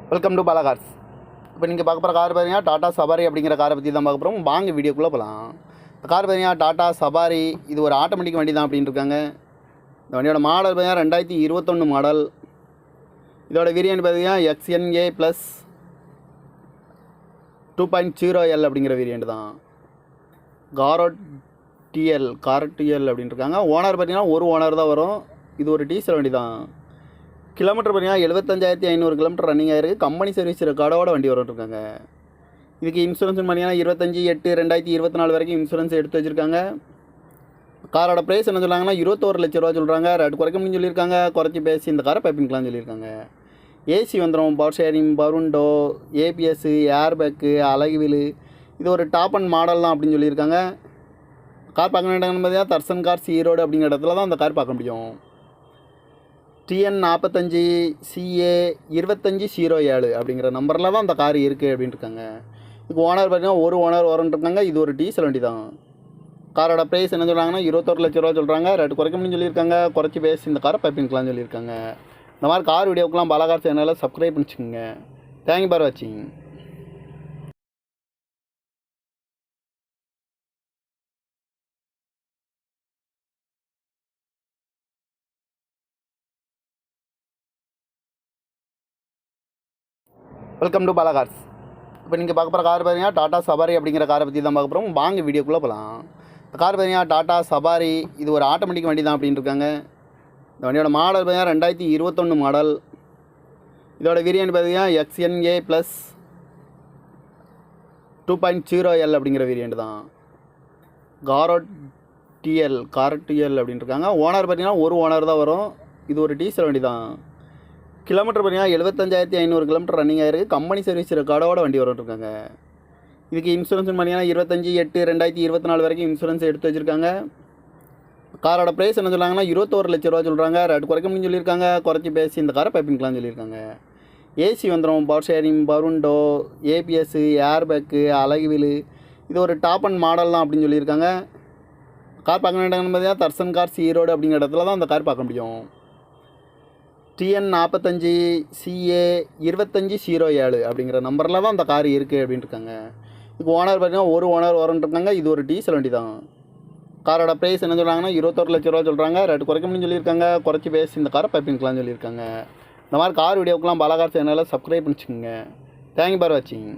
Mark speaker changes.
Speaker 1: Welcome to Bala cars. இப்போ நீங்கள் பார்க்க போகிற கார் பார்த்தீங்கன்னா டாடா சபாரி அப்படிங்கிற காரை பற்றி தான் பார்க்க போகிறோம். வாங்க வீடியோக்குள்ளே போகலாம். இந்த கார் பார்த்தீங்கன்னா டாடா சபாரி, இது ஒரு ஆட்டோமேட்டிக் வண்டி தான் அப்படின்னு இருக்காங்க. இந்த வண்டியோட மாடல் பார்த்தீங்கன்னா 2021 மாடல். இதோட வேரியன்ட் பார்த்தீங்கன்னா XNA ப்ளஸ் 2.0L அப்படிங்கிற வேரியன்ட் தான். காரட் டிஎல் அப்படின்னு இருக்காங்க. ஓனர் பார்த்தீங்கன்னா ஒரு ஓனர் தான் வரும். இது ஒரு டீசல் வண்டி தான். கிலோமீட்டர் பார்த்தீங்கன்னா 75,500 கிலோமீட்டர் ரன்னிங் ஆகிருக்கு. கம்பெனி சர்வீஸ் ரெக்கார்டோட வண்டி வந்துருக்காங்க. இதுக்கு இன்சூரன்ஸ் பார்த்தீங்கன்னா 25/8/2024 வரைக்கும் இன்சூரன்ஸ் எடுத்து வச்சுருக்காங்க. காரோட ப்ரைஸ் என்ன சொல்கிறாங்கன்னா 21 லட்ச ரூபா சொல்கிறாங்க. ரேட் குறைக்க முடியும்னு சொல்லியிருக்காங்க. குறைச்சி பேசி இந்த காரை பைப்பிங்கலாம் சொல்லியிருக்காங்க. ஏசி வந்துடும், பவர் ஷேரிங், பருண்டோ, ஏபிஎஸ், ஏர் பேக்கு, அழகு வீலு. இது ஒரு டாப் அண்ட் மாடல் தான் அப்படின்னு சொல்லியிருக்காங்க. கார் பார்க்க வேண்டியது பார்த்தீங்கன்னா தர்சன் கார்ஸ் ஈரோடு அப்படிங்கிற இடத்துல தான் அந்த கார் பார்க்க முடியும். TN 45 CA 2507 அப்படிங்கிற நம்பரில் தான் அந்த கார் இருக்குது அப்படின்னு இருக்காங்க. இதுக்கு ஓனர் பார்த்தீங்கன்னா ஒரு ஓனர் வரன்ட்ருக்காங்க. இது ஒரு டீசல் வண்டி தான். காரோட ப்ரைஸ் என்ன சொல்கிறாங்கன்னா 21 லட்ச ரூபா சொல்கிறாங்க. ரேட் குறைக்க முடியும்னு சொல்லியிருக்காங்க. குறைச்சி பேசி இந்த காரை பைப்பிங்கலாம் சொல்லியிருக்காங்க. இந்த மாதிரி கார் வீடியோக்கெலாம் பாலா கார் சேனலில் சப்ஸ்கிரைப் பண்ணிச்சுக்கோங்க. தேங்க்யூ ஃபார் வாட்சிங். Welcome to Bala cars. இப்போ நீங்கள் பார்க்க போகிற கார் பார்த்தீங்கன்னா டாடா சபாரி அப்படிங்கிற காரை பற்றி தான் பார்க்க போகிறோம். வாங்க வீடியோக்குள்ளே போகலாம். இந்த கார் பார்த்தீங்கன்னா டாடா சபாரி, இது ஒரு ஆட்டோமேட்டிக் வண்டி தான் அப்படின்னு இருக்காங்க. இந்த வண்டியோட மாடல் பார்த்தீங்கன்னா 2021 மாடல். இதோட வேரியன்ட் பார்த்தீங்கன்னா XNA ப்ளஸ் 2.0L அப்படிங்கிற வேரியன்ட் தான். காரட் டிஎல் அப்படின்னு இருக்காங்க. ஓனர் பார்த்தீங்கன்னா ஒரு ஓனர் தான் வரும். இது ஒரு டீசல் வண்டி தான். கிலோமீட்டர் பார்த்தீங்கன்னா 75,500 கிலோமீட்டர் ரன்னிங் ஆகிருக்கு. கம்பெனி சர்வீஸ் ரெக்கார்டோட வண்டி வந்துருக்காங்க. இதுக்கு இன்சூரன்ஸ் பார்த்தீங்கன்னா 25/8/2024 வரைக்கும் இன்சூரன்ஸ் எடுத்து வச்சுருக்காங்க. காரோட ப்ரைஸ் என்ன சொல்கிறாங்கன்னா 21 லட்ச ரூபா சொல்கிறாங்க. ரேட் குறைக்க முடியும்னு சொல்லியிருக்காங்க. குறைச்சி பேசி இந்த காரை பைப்பிங்கலாம் சொல்லியிருக்காங்க. ஏசி வந்துடும், பவர் ஷேரிங், பருண்டோ, ஏபிஎஸ், ஏர் பேக்கு, அழகு வீலு. இது ஒரு டாப் அண்ட் மாடல் தான் அப்படின்னு சொல்லியிருக்காங்க. கார் பார்க்க வேண்டியது பார்த்தீங்கன்னா தர்சன் கார்ஸ் ஈரோடு அப்படிங்கிற இடத்துல தான் அந்த கார் பார்க்க முடியும். TN 45 CA 2507 அப்படிங்கிற நம்பரில் தான் அந்த கார் இருக்குது அப்படின்னு இருக்காங்க. இதுக்கு ஓனர் பார்த்தீங்கன்னா ஒரு ஓனர் வரன்ட்ருக்காங்க. இது ஒரு டீசல் வண்டி தான். காரோட ப்ரைஸ் என்ன சொல்கிறாங்கன்னா 21 லட்ச ரூபா சொல்கிறாங்க. ரேட் குறைக்க முடியும்னு சொல்லியிருக்காங்க. குறைச்சி பேசி இந்த காரை பைப்பிங்கலாம் சொல்லியிருக்காங்க. இந்த மாதிரி கார் வீடியோக்கெலாம் பாலா கார் சேனலில் சப்ஸ்கிரைப் பண்ணிச்சுக்கோங்க. தேங்க்யூ ஃபார் வாட்சிங்.